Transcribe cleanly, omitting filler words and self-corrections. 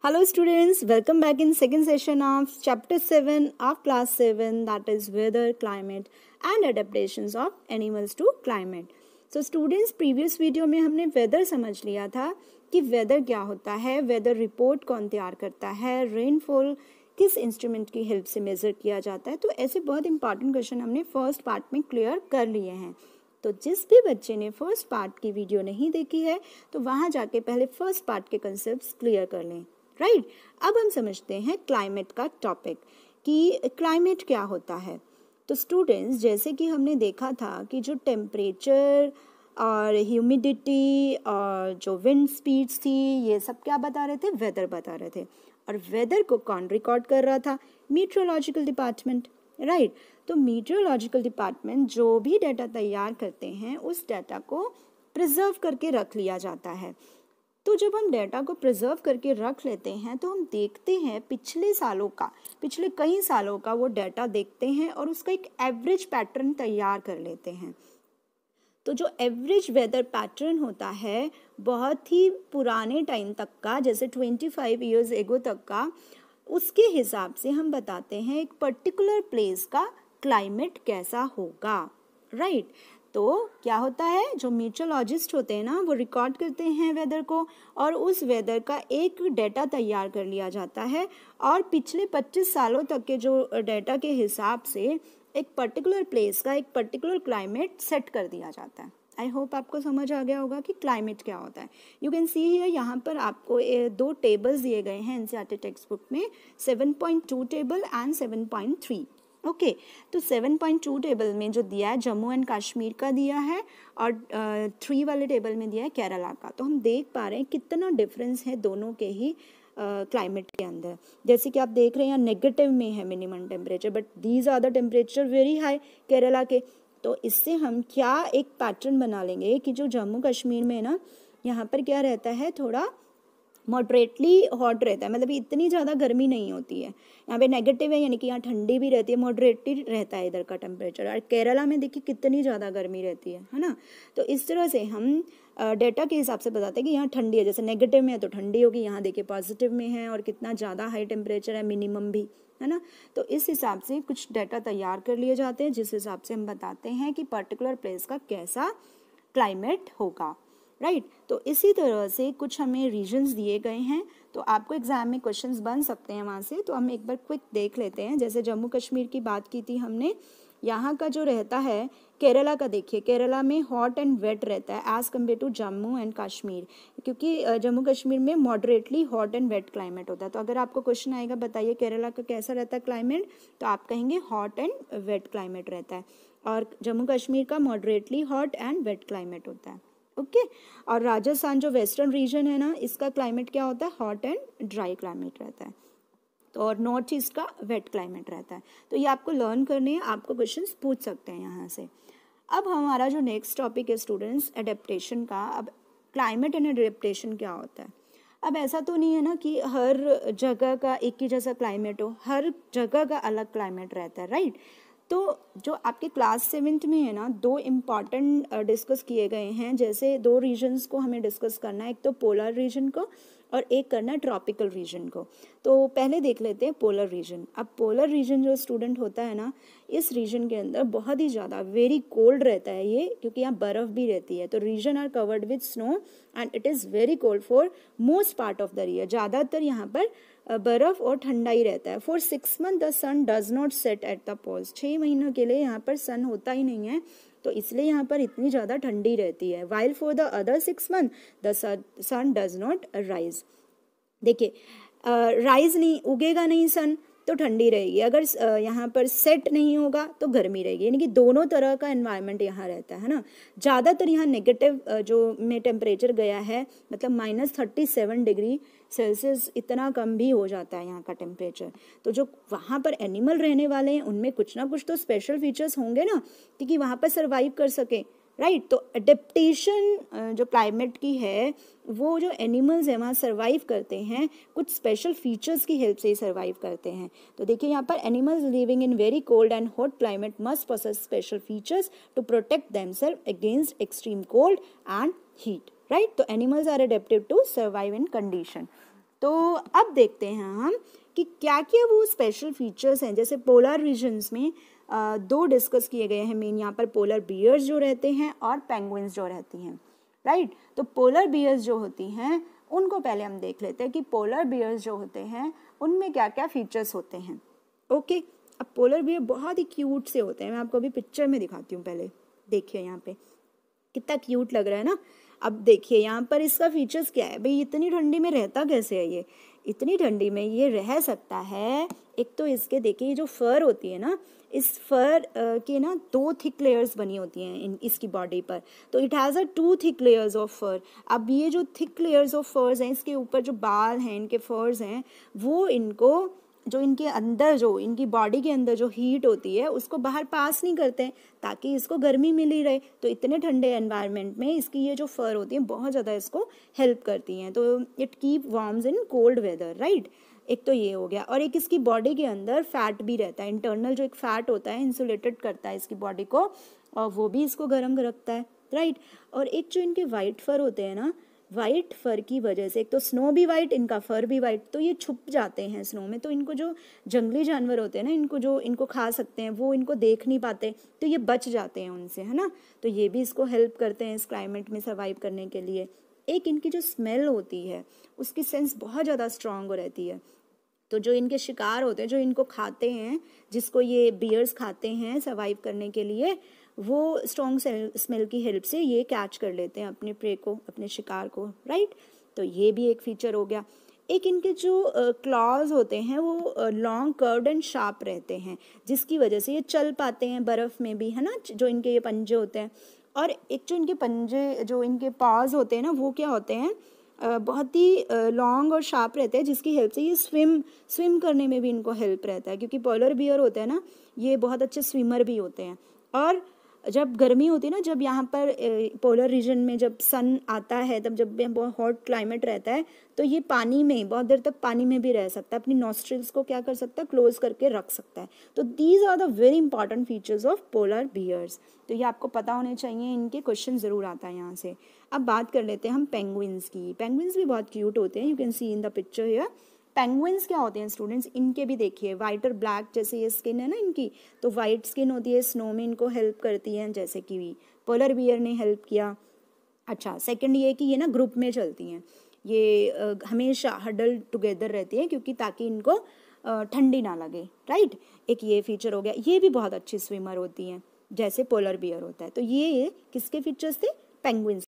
Hello students, welcome back in second session of chapter 7 of class 7, that is weather, climate and adaptations of animals to climate. So students, previous video में हमने weather समझ लिया था कि weather क्या होता है, weather report कौन तैयार करता है, rainfall किस इंस्ट्रूमेंट की हेल्प से मेजर किया जाता है। तो ऐसे बहुत इंपॉर्टेंट क्वेश्चन हमने फर्स्ट पार्ट में क्लियर कर लिए हैं। तो जिस भी बच्चे ने फर्स्ट पार्ट की वीडियो नहीं देखी है तो वहाँ जाके पहले फर्स्ट पार्ट के कंसेप्ट्स क्लियर कर लें। राइट, अब हम समझते हैं क्लाइमेट का टॉपिक कि क्लाइमेट क्या होता है। तो स्टूडेंट्स, जैसे कि हमने देखा था कि जो टेम्परेचर और ह्यूमिडिटी और जो विंड स्पीड्स थी, ये सब क्या बता रहे थे, वेदर बता रहे थे। और वेदर को कौन रिकॉर्ड कर रहा था, मीटरोलॉजिकल डिपार्टमेंट। राइट, तो मीटरोलॉजिकल डिपार्टमेंट जो भी डाटा तैयार करते हैं उस डाटा को प्रिजर्व करके रख लिया जाता है। तो जब हम डाटा को प्रिजर्व करके रख लेते हैं तो हम देखते हैं पिछले कई सालों का वो डाटा देखते हैं और उसका एक एवरेज पैटर्न तैयार कर लेते हैं। तो जो एवरेज वेदर पैटर्न होता है बहुत ही पुराने टाइम तक का, जैसे 25 ईयर्स एगो तक का, उसके हिसाब से हम बताते हैं एक पर्टिकुलर प्लेस का क्लाइमेट कैसा होगा। राइट, तो क्या होता है, जो मीटरोलॉजिस्ट होते हैं ना, वो रिकॉर्ड करते हैं वेदर को और उस वेदर का एक डाटा तैयार कर लिया जाता है और पिछले 25 सालों तक के जो डाटा के हिसाब से एक पर्टिकुलर प्लेस का एक पर्टिकुलर क्लाइमेट सेट कर दिया जाता है। आई होप आपको समझ आ गया होगा कि क्लाइमेट क्या होता है। यू कैन सी हियर, यहाँ पर आपको दो टेबल्स दिए गए हैं एनसीईआरटी टेक्स्ट बुक में, 7.2 टेबल एंड 7.3। ओके, तो 7.2 टेबल में जो दिया है जम्मू एंड कश्मीर का दिया है और 3 वाले टेबल में दिया है केरला का। तो हम देख पा रहे हैं कितना डिफरेंस है दोनों के ही क्लाइमेट के अंदर। जैसे कि आप देख रहे हैं नेगेटिव में है minimum temperature, but these are the temperature very high Kerala के। तो इससे हम क्या एक पैटर्न बना लेंगे कि जो जम्मू कश्मीर में ना, यहाँ पर क्या रहता है, थोड़ा मॉडरेटली हॉट रहता है, मतलब इतनी ज़्यादा गर्मी नहीं होती है। यहाँ पे नेगेटिव है, यानी कि यहाँ ठंडी भी रहती है, मॉडरेटली रहता है इधर का टेम्परेचर। और केरला में देखिए कितनी ज़्यादा गर्मी रहती है ना। तो इस तरह से हम डेटा के हिसाब से बताते हैं कि यहाँ ठंडी है, जैसे नेगेटिव में है तो ठंडी होगी, यहाँ देखिए पॉजिटिव में है और कितना ज़्यादा हाई टेम्परेचर है, मिनिमम भी है ना। तो इस हिसाब से कुछ डाटा तैयार कर लिए जाते हैं जिस हिसाब से हम बताते हैं कि पर्टिकुलर प्लेस का कैसा क्लाइमेट होगा। राइट, तो इसी तरह से कुछ हमें रीजन्स दिए गए हैं, तो आपको एग्जाम में क्वेश्चंस बन सकते हैं वहाँ से। तो हम एक बार क्विक देख लेते हैं। जैसे जम्मू कश्मीर की बात की थी हमने, यहाँ का जो रहता है केरला का, देखिए केरला में हॉट एंड वेट रहता है as compare to Jammu and Kashmir, क्योंकि जम्मू कश्मीर में moderately hot and wet climate होता है। तो अगर आपको क्वेश्चन आएगा बताइए केरला का कैसा रहता है क्लाइमेट, तो आप कहेंगे हॉट एंड वेट क्लाइमेट रहता है, और जम्मू कश्मीर का moderately hot and wet climate होता है। ओके, और राजस्थान जो वेस्टर्न रीजन है ना, इसका क्लाइमेट क्या होता है, हॉट एंड ड्राई क्लाइमेट रहता है। तो और नॉर्थ ईस्ट का वेट क्लाइमेट रहता है। तो ये आपको लर्न करने हैं, आपको क्वेश्चंस पूछ सकते हैं यहाँ से। अब हमारा जो नेक्स्ट टॉपिक है स्टूडेंट्स, एडेप्टेशन का। अब क्लाइमेट एंड एडेप्टेशन क्या होता है। अब ऐसा तो नहीं है ना कि हर जगह का एक ही जैसा क्लाइमेट हो, हर जगह का अलग क्लाइमेट रहता है। राइट, तो जो आपके क्लास 7th में है ना, दो इम्पॉर्टेंट डिस्कस किए गए हैं। जैसे दो रीजन्स को हमें डिस्कस करना है, एक तो पोलर रीजन को और एक करना है ट्रॉपिकल रीजन को। तो पहले देख लेते हैं पोलर रीजन। अब पोलर रीजन जो स्टूडेंट होता है ना, इस रीजन के अंदर बहुत ही ज़्यादा वेरी कोल्ड रहता है ये, क्योंकि यहाँ बर्फ़ भी रहती है। तो region are covered with snow and it is very cold for most part of the year. ज़्यादातर यहाँ पर बर्फ़ और ठंडा ही रहता है। For 6 months the sun does not set at the poles. 6 महीनों के लिए यहाँ पर सन होता ही नहीं है, तो इसलिए यहाँ पर इतनी ज़्यादा ठंडी रहती है। While for the other 6 months the sun does not rise. देखिए राइज नहीं, उगेगा नहीं सन तो ठंडी रहेगी, अगर यहाँ पर सेट नहीं होगा तो गर्मी रहेगी, यानी कि दोनों तरह का एनवायरनमेंट यहाँ रहता है ना। ज़्यादातर यहाँ नेगेटिव जो में टेम्परेचर गया है, मतलब -37 डिग्री सेल्सियस, इतना कम भी हो जाता है यहाँ का टेम्परेचर। तो जो वहाँ पर एनिमल रहने वाले हैं उनमें कुछ ना कुछ तो स्पेशल फीचर्स होंगे ना, क्योंकि वहाँ पर सर्वाइव कर सके। राइट, तो एडेप्टेशन जो क्लाइमेट की है, वो जो एनिमल्स हैं वहाँ सर्वाइव करते हैं, कुछ स्पेशल फीचर्स की हेल्प से ही सर्वाइव करते हैं। तो देखिए यहाँ पर animals living in very cold and hot climate must possess special features to protect themselves against extreme cold and heat. Right, तो animals are adaptive to survive in condition. तो अब देखते हैं हम कि क्या क्या वो स्पेशल फीचर्स हैं। जैसे पोलर रीजन्स में दो डिस्कस किए गए हैं मेन, यहाँ पर पोलर बियर्स जो रहते हैं और पेंगुइन्स जो रहती हैं, राइट। तो पोलर बियर्स जो होती हैं उनको पहले हम देख लेते हैं कि पोलर बियर्स जो होते हैं उनमें क्या क्या फीचर्स होते हैं। ओके, अब पोलर बियर बहुत ही क्यूट से होते हैं, मैं आपको अभी पिक्चर में दिखाती हूँ। पहले देखिए यहाँ पे कितना क्यूट लग रहा है ना। अब देखिए यहाँ पर इसका फीचर्स क्या है भाई, इतनी ठंडी में रहता कैसे है ये, इतनी ठंडी में ये रह सकता है। एक तो इसके देखिए ये जो फर होती है ना, इस फर के ना 2 थिक लेयर्स बनी होती हैं इसकी बॉडी पर, तो it has a 2 thick layers of fur. अब ये जो थिक लेयर्स ऑफ फर्स हैं, इसके ऊपर जो बाल हैं, इनके फर्स हैं, वो इनको जो इनके अंदर जो इनकी बॉडी के अंदर जो हीट होती है उसको बाहर पास नहीं करते हैं ताकि इसको गर्मी मिली रहे। तो इतने ठंडे एनवायरनमेंट में इसकी ये जो फर होती है बहुत ज़्यादा इसको हेल्प करती हैं। तो it keep warms in cold weather, right. एक तो ये हो गया, और एक इसकी बॉडी के अंदर फैट भी रहता है, इंटरनल जो एक फैट होता है इंसुलेटेड करता है इसकी बॉडी को, और वो भी इसको गर्म रखता है, राइट। और एक जो इनके वाइट फर होते हैं ना, वाइट फर की वजह से, एक तो स्नो भी वाइट, इनका फर भी वाइट, तो ये छुप जाते हैं स्नो में। तो इनको जो जंगली जानवर होते हैं ना, इनको खा सकते हैं, वो इनको देख नहीं पाते, तो ये बच जाते हैं उनसे, है ना। तो ये भी इसको हेल्प करते हैं इस क्लाइमेट में सर्वाइव करने के लिए। एक इनकी जो स्मेल होती है उसकी सेंस बहुत ज़्यादा स्ट्रांग रहती है। तो जो इनके शिकार होते हैं, जो इनको खाते हैं, जिसको ये बियर्स खाते हैं सर्वाइव करने के लिए, वो स्ट्रॉन्ग स्मेल की हेल्प से ये कैच कर लेते हैं अपने प्रे को, अपने शिकार को, राइट। तो ये भी एक फीचर हो गया। एक इनके जो क्लॉज होते हैं वो लॉन्ग कर्व्ड एंड शार्प रहते हैं, जिसकी वजह से ये चल पाते हैं बर्फ़ में भी, है ना, जो इनके ये पंजे होते हैं। और एक जो इनके पंजे, जो इनके पाज होते हैं ना, वो क्या होते हैं, बहुत ही लॉन्ग और शार्प रहते हैं, जिसकी हेल्प से ये स्विम करने में भी इनको हेल्प रहता है, क्योंकि पोलर बियर होते हैं ना, ये बहुत अच्छे स्विमर भी होते हैं। और जब गर्मी होती है ना, जब यहाँ पर पोलर रीजन में जब सन आता है, तब जब बहुत हॉट क्लाइमेट रहता है, तो ये पानी में बहुत देर तक पानी में भी रह सकता है, अपनी नॉस्ट्रिल्स को क्या कर सकता है, क्लोज करके रख सकता है। तो these are the very important features of polar bears. तो ये आपको पता होने चाहिए, इनके क्वेश्चन ज़रूर आता है यहाँ से। अब बात कर लेते हैं हम पेंगुइन्स की। पेंगुइन्स भी बहुत क्यूट होते हैं, you can see in the picture here. Penguins क्या होते हैं स्टूडेंट्स, इनके भी देखिए वाइट और ब्लैक जैसे ये स्किन है ना इनकी, तो वाइट स्किन होती है, स्नो में इनको हेल्प करती है, जैसे कि पोलर बियर ने हेल्प किया। अच्छा, सेकंड ये कि ये ना ग्रुप में चलती हैं, ये हमेशा हडल टुगेदर रहती है, क्योंकि ताकि इनको ठंडी ना लगे, राइट। एक ये फीचर हो गया। ये भी बहुत अच्छी स्विमर होती हैं, जैसे पोलर बियर होता है। तो ये किसके फीचर्स थे, पेंगुइन्स।